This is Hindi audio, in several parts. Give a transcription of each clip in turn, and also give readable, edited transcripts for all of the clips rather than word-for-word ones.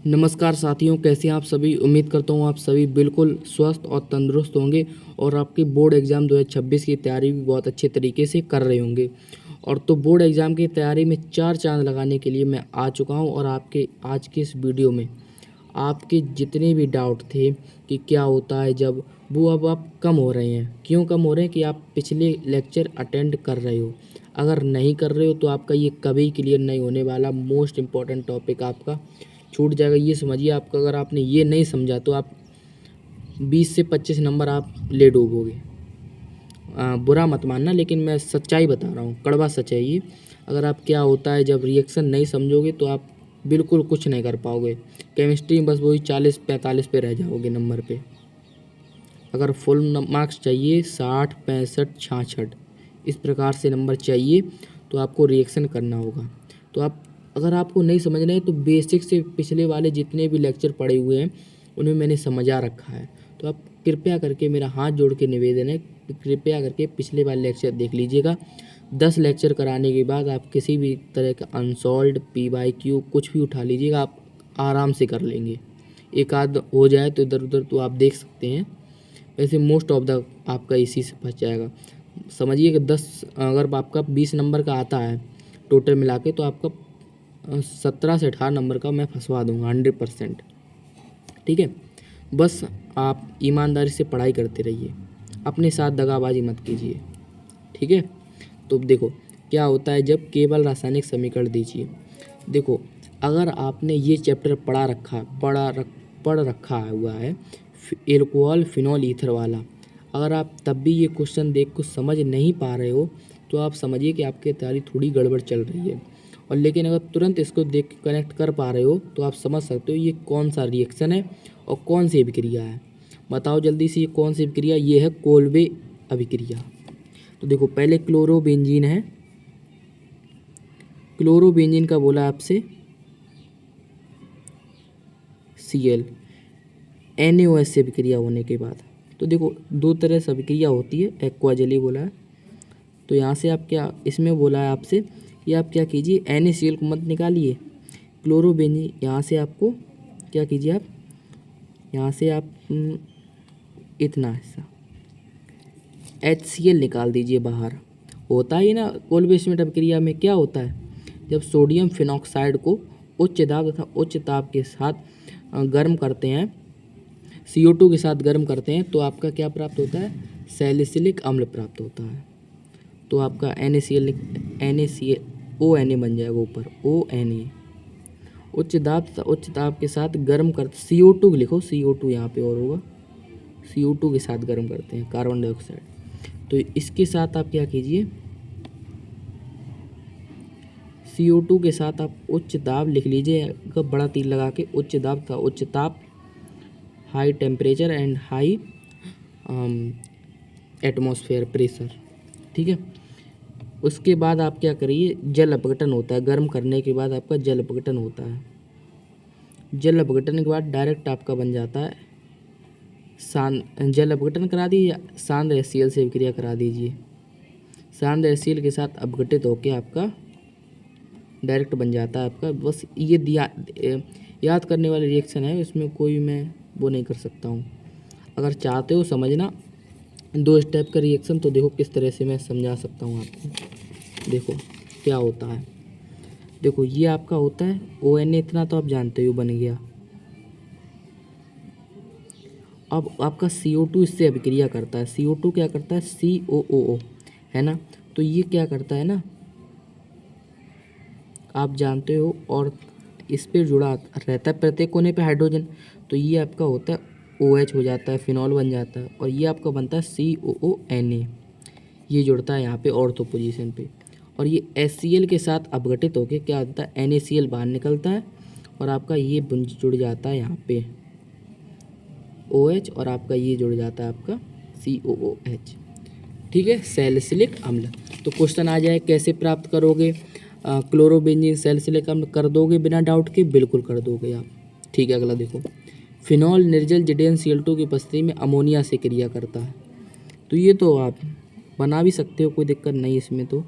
नमस्कार साथियों, कैसे हैं आप सभी। उम्मीद करता हूँ आप सभी बिल्कुल स्वस्थ और तंदुरुस्त होंगे और आपके बोर्ड एग्ज़ाम 2026 की तैयारी भी बहुत अच्छे तरीके से कर रहे होंगे। और तो बोर्ड एग्ज़ाम की तैयारी में चार चांद लगाने के लिए मैं आ चुका हूँ और आपके आज के इस वीडियो में आपके जितने भी डाउट थे कि क्या होता है जब, वो अब आप कम हो रहे हैं। क्यों कम हो रहे हैं कि आप पिछले लेक्चर अटेंड कर रहे हो। अगर नहीं कर रहे हो तो आपका ये कभी क्लियर नहीं होने वाला। मोस्ट इम्पॉर्टेंट टॉपिक आपका छूट जाएगा। ये समझिए, आपका अगर आपने ये नहीं समझा तो आप 20 से 25 नंबर आप ले डूबोगे। बुरा मत मानना, लेकिन मैं सच्चाई बता रहा हूँ, कड़वा सच है ये। अगर आप क्या होता है जब रिएक्शन नहीं समझोगे तो आप बिल्कुल कुछ नहीं कर पाओगे। केमिस्ट्री में बस वही 40-45 पे रह जाओगे नंबर पे। अगर फुल मार्क्स चाहिए 60, 65, 66 इस प्रकार से नंबर चाहिए तो आपको रिएक्शन करना होगा। तो आप, अगर आपको नहीं समझना है तो बेसिक से पिछले वाले जितने भी लेक्चर पढ़े हुए हैं उन्हें मैंने समझा रखा है। तो आप कृपया करके, मेरा हाथ जोड़ के निवेदन है, कृपया करके पिछले वाले लेक्चर देख लीजिएगा। 10 लेक्चर कराने के बाद आप किसी भी तरह का अनसॉल्व्ड PYQ कुछ भी उठा लीजिएगा, आप आराम से कर लेंगे। एक आध हो जाए तो इधर उधर तो आप देख सकते हैं, वैसे मोस्ट ऑफ द आपका इसी से फंस जाएगा। समझिए कि 10, अगर आपका 20 नंबर का आता है टोटल मिला के, तो आपका 17 से 18 नंबर का मैं फंसवा दूंगा 100%। ठीक है, बस आप ईमानदारी से पढ़ाई करते रहिए, अपने साथ दगाबाजी मत कीजिए। ठीक है, तो देखो क्या होता है जब केवल रासायनिक समीकरण दीजिए। देखो, अगर आपने ये चैप्टर पढ़ रखा हुआ है एल्कोहल फिनॉल ईथर वाला, अगर आप तब भी ये क्वेश्चन देख को समझ नहीं पा रहे हो तो आप समझिए कि आपकी तैयारी थोड़ी गड़बड़ चल रही है। और लेकिन अगर तुरंत इसको देख के कनेक्ट कर पा रहे हो तो आप समझ सकते हो ये कौन सा रिएक्शन है और कौन सी अभिक्रिया है। बताओ जल्दी से, ये कौन सी अभिक्रिया। ये है कोल्बे अभिक्रिया। तो देखो, पहले क्लोरोबेंजीन है। क्लोरोबेंजीन का बोला आपसे Cl NaOH से अभिक्रिया होने के बाद। तो देखो, दो तरह से अभिक्रिया होती है, एक्वा जली बोला है। तो यहाँ से आप क्या, इसमें बोला है आपसे कि आप क्या कीजिए, NaCl को मत निकालिए, क्लोरोबेंजीन यहाँ से आपको क्या कीजिए, आप यहाँ से आप इतना हिस्सा HCl निकाल दीजिए बाहर। होता ही ना कोलबेस्मेंट अभिक्रिया में क्या होता है, जब सोडियम फिनॉक्साइड को उच्च दाब तथा उच्च ताप के साथ गर्म करते हैं, CO2 के साथ गर्म करते हैं, तो आपका क्या प्राप्त होता है, सैलिसिलिक अम्ल प्राप्त होता है। तो आपका NaCl ONA बन जाएगा ऊपर, ONA। उच्च दाब के साथ गर्म कर, CO2 लिखो, CO2 यहाँ पे और होगा, CO2 के साथ गर्म करते हैं, कार्बन डाइऑक्साइड। तो इसके साथ आप क्या कीजिए, CO2 के साथ आप उच्च दाब लिख लीजिए, बड़ा तीर लगा के, उच्च दाब का उच्च ताप, high temperature and high atmosphere pressure. ठीक है, उसके बाद आप क्या करिए, जल अपघटन होता है। गर्म करने के बाद आपका जल अपघटन होता है। जल अपघटन के बाद डायरेक्ट आपका बन जाता है जल अपघटन करा दीजिए, सांद्र HCl से अभिक्रिया करा दीजिए। सांद्र HCl के साथ अपघटित होकर आपका डायरेक्ट बन जाता है आपका। बस ये याद करने वाले रिएक्शन है, इसमें कोई मैं वो नहीं कर सकता हूँ। अगर चाहते हो समझना 2 स्टेप का रिएक्शन, तो देखो किस तरह से मैं समझा सकता हूँ आपको। देखो क्या होता है, देखो ये आपका होता है ONA, इतना तो आप जानते हो बन गया। अब आपका CO2 इससे अभिक्रिया करता है। CO2 क्या करता है, COOO है ना। तो ये क्या करता है ना, आप जानते हो, और इस पे जुड़ा रहता है प्रत्येक कोने पे हाइड्रोजन। तो ये आपका होता है OH हो जाता है, फिनॉल बन जाता है, और ये आपका बनता है COONA। ये जुड़ता है यहाँ पे ऑर्थो पोजीशन पे, और ये HCl के साथ अपघटित होके क्या होता है, NaCl बाहर निकलता है, और आपका ये जुड़ जाता है यहाँ पे OH, और आपका ये जुड़ जाता है आपका COOH। ठीक है, सैलिसिलिक अम्ल। तो क्वेश्चन आ जाए कैसे प्राप्त करोगे क्लोरोबेंजीन सैलिसिलिक अम्ल, कर दोगे बिना डाउट के, बिल्कुल कर दोगे आप। ठीक है, अगला देखो, फिनॉल निर्जल ZnCl2 की उपस्थिति में अमोनिया से क्रिया करता है। तो ये तो आप बना भी सकते हो, कोई दिक्कत नहीं इसमें तो,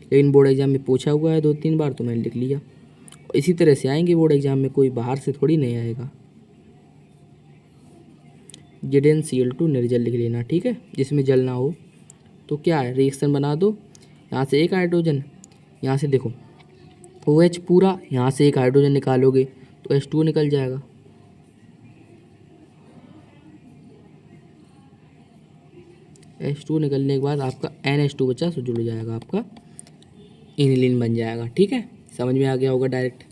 लेकिन बोर्ड एग्जाम में पूछा हुआ है 2-3 बार तो मैंने लिख लिया। इसी तरह से आएंगे बोर्ड एग्जाम में, कोई बाहर से थोड़ी नहीं आएगा। ZnCl2 निर्जल लिख लेना, ठीक है, जिसमें जल ना हो। तो क्या है, रिएक्शन बना दो, यहाँ से एक हाइड्रोजन, यहाँ से देखो OH पूरा, यहाँ से एक हाइड्रोजन निकालोगे तो H2O निकल जाएगा। H2O निकलने के बाद आपका NH2 बचा, तो जुड़ जाएगा आपका एनिलीन बन जाएगा, ठीक है, समझ में आ गया होगा डायरेक्ट।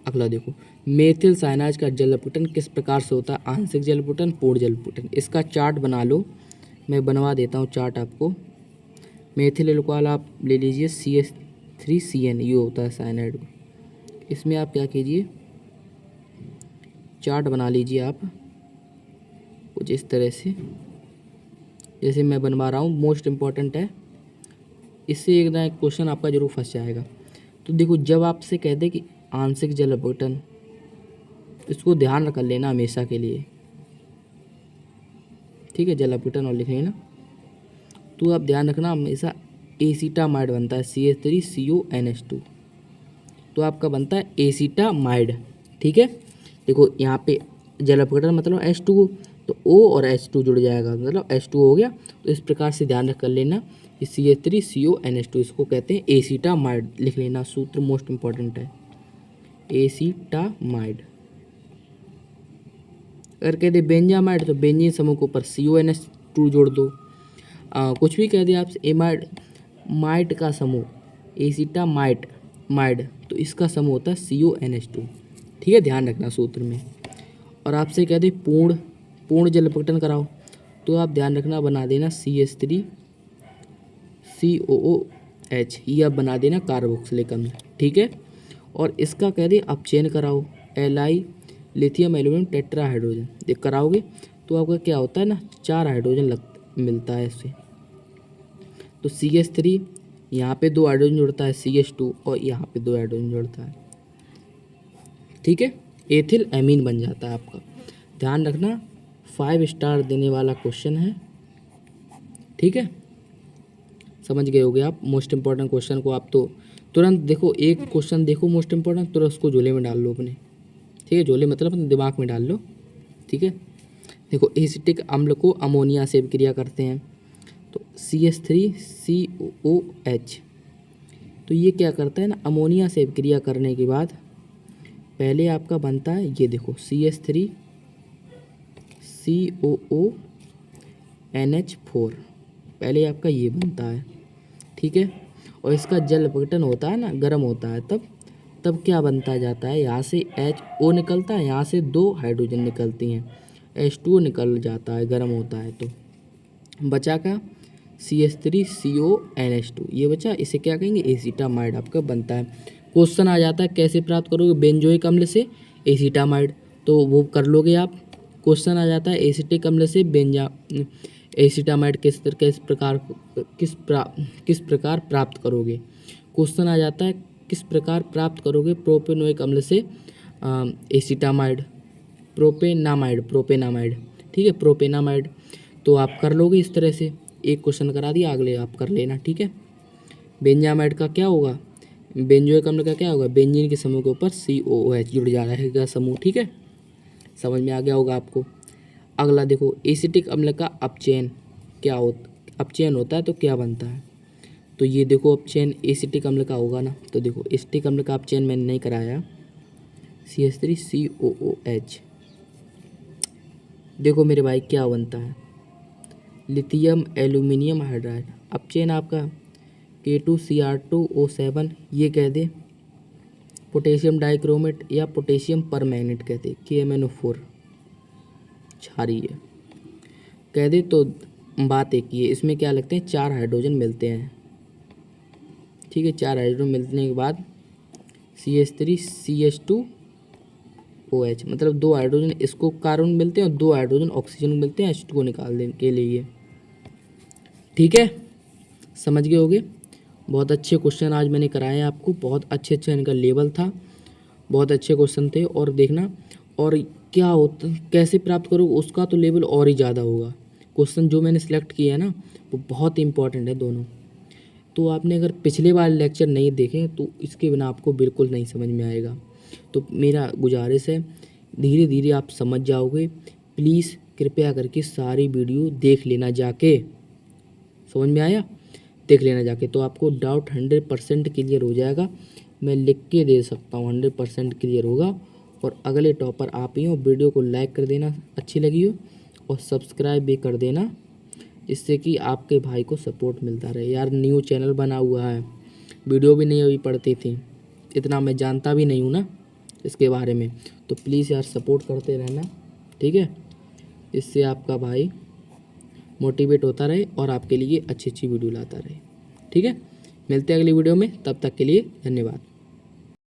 अगला देखो, मेथिल साइनाइड का जल अपघटन किस प्रकार से होता है, आंशिक जल अपघटन, पूर्ण जल अपघटन। इसका चार्ट बना लो, मैं बनवा देता हूँ चार्ट आपको। मेथिल एल्कोहल आप ले लीजिए, CH3CN, ये होता है साइनाइड। इसमें आप क्या कीजिए, चार्ट बना लीजिए आप कुछ इस तरह से, जैसे मैं बनवा रहा हूँ, मोस्ट इम्पॉर्टेंट है, इससे एक ना एक क्वेश्चन आपका जरूर फंस जाएगा। तो देखो, जब आपसे कह दे कि आंशिक जल अपघटन, इसको ध्यान रख लेना हमेशा के लिए, ठीक है, जल अपघटन और लिख लेना। तो आप ध्यान रखना, हमेशा एसीटामाइड बनता है, CH3CONH2, तो आपका बनता है एसीटामाइड, ठीक है। देखो यहाँ पे जल अपघटन मतलब H2O, तो O और H2 जुड़ जाएगा, मतलब H2O हो गया। तो इस प्रकार से ध्यान रख कर लेना, CH3CONH2, इसको कहते हैं एसीटामाइड, लिख लेना, सूत्र मोस्ट इम्पॉर्टेंट है, एसीटामाइड। अगर कह दे बेंजामाइड, तो बेंजीन समूह के ऊपर CONH2 जोड़ दो। कुछ भी कह दे आपसे, एमाइड, माइड का समूह, एसीटामाइड माइड, तो इसका समूह होता है CONH2, ठीक है, ध्यान रखना सूत्र में। और आपसे कह दे पूर्ण जल अपघटन कराओ, तो आप ध्यान रखना, बना देना CH3COOH, ये आप बना देना कार्बोक्सिलिक अम्ल, ठीक है। और इसका कह दे अपचयन कराओ, Li लिथियम एल्यूमिनियम टेट्राहाइड्रोजन, देख कराओगे तो आपका क्या होता है ना, 4 हाइड्रोजन मिलता है इससे। तो CH3, यहाँ पे 2 हाइड्रोजन जुड़ता है, CH2, और यहाँ पे 2 हाइड्रोजन जुड़ता है, ठीक है, एथिल एमीन बन जाता है आपका। ध्यान रखना, 5 स्टार देने वाला क्वेश्चन है, ठीक है, समझ गए होगे आप। मोस्ट इंपॉर्टेंट क्वेश्चन को आप तो तुरंत देखो, एक क्वेश्चन देखो मोस्ट इंपॉर्टेंट, तुरंत उसको झोले में डाल लो अपने, ठीक है, झोले मतलब अपने दिमाग में डाल लो, ठीक है। देखो, एसिटिक अम्ल को अमोनिया से क्रिया करते हैं, तो CH3COOH, तो ये क्या करता है ना, अमोनिया से क्रिया करने के बाद पहले आपका बनता है, ये देखो, CH3COONH4, पहले आपका ये बनता है, ठीक है। और इसका जल अपघटन होता है ना, गर्म होता है, तब क्या बनता जाता है, यहाँ से HO निकलता है, यहाँ से 2 हाइड्रोजन निकलती हैं, H2O निकल जाता है, गर्म होता है, तो बचा का CH3CONH2, ये बचा, इसे क्या कहेंगे, एसीटामाइड आपका बनता है। क्वेश्चन आ जाता है कैसे प्राप्त करोगे बेंजोइक अम्ल से एसीटामाइड, तो वो कर लोगे आप। क्वेश्चन आ जाता है एसिटिक अम्ल से एसीटामाइड किस प्रकार प्राप्त करोगे। क्वेश्चन आ जाता है किस प्रकार प्राप्त करोगे प्रोपेनोइक अम्ल से एसीटामाइड, प्रोपेनामाइड, ठीक है, प्रोपेनामाइड, तो आप कर लोगे इस तरह से। एक क्वेश्चन करा दिया, अगले आप कर लेना, ठीक है। बेंजामाइड का क्या होगा, बेंजोइक अम्ल का क्या होगा, बेंजीन के समूह के ऊपर COOH जुड़ जा रहेगा समूह, ठीक है, समझ में आ गया होगा आपको। अगला देखो, एसिटिक अम्ल का अपचयन क्या अपचयन होता है तो क्या बनता है, तो ये देखो अपचयन एसिटिक अम्ल का होगा ना, तो देखो एसिटिक अम्ल का अपचयन मैंने नहीं कराया, CH3COOH, देखो मेरे भाई क्या बनता है, लिथियम एल्यूमिनियम हाइड्राइड, अपचयन आपका K2Cr2O7, ये कह दे पोटेशियम डाइक्रोमेट या पोटेशियम परमैंगनेट कहते, KMnO4 क्षारीय कह दे। तो बात एक ही है, इसमें क्या लगते हैं, 4 हाइड्रोजन मिलते हैं, ठीक है, 4 हाइड्रोजन मिलने के बाद CH3CH2OH, मतलब 2 हाइड्रोजन इसको कार्बन मिलते हैं और 2 हाइड्रोजन ऑक्सीजन मिलते हैं H2 को निकालने के लिए, ठीक है, समझ गए होगे। बहुत अच्छे क्वेश्चन आज मैंने कराए हैं आपको, बहुत अच्छे इनका लेवल था, बहुत अच्छे क्वेश्चन थे। और देखना, और क्या होता कैसे प्राप्त करोगे उसका तो लेवल और ही ज़्यादा होगा। क्वेश्चन जो मैंने सेलेक्ट किया है ना, वो बहुत इंपॉर्टेंट है दोनों। तो आपने अगर पिछले वाले लेक्चर नहीं देखे तो इसके बिना आपको बिल्कुल नहीं समझ में आएगा। तो मेरा गुजारिश है, धीरे धीरे आप समझ जाओगे। प्लीज़ कृपया करके सारी वीडियो देख लेना जाके, समझ में आया? देख लेना जाके, तो आपको डाउट 100% क्लियर हो जाएगा। मैं लिख के दे सकता हूँ 100% क्लियर होगा। और अगले टॉपर आप ही हो। वीडियो को लाइक कर देना अच्छी लगी हो, और सब्सक्राइब भी कर देना, इससे कि आपके भाई को सपोर्ट मिलता रहे। यार न्यू चैनल बना हुआ है, वीडियो भी नहीं अभी पड़ती थी, इतना मैं जानता भी नहीं हूँ ना इसके बारे में। तो प्लीज़ यार सपोर्ट करते रहना, ठीक है? इससे आपका भाई मोटिवेट होता रहे और आपके लिए अच्छी अच्छी वीडियो लाता रहे, ठीक है? मिलते हैं अगली वीडियो में, तब तक के लिए धन्यवाद।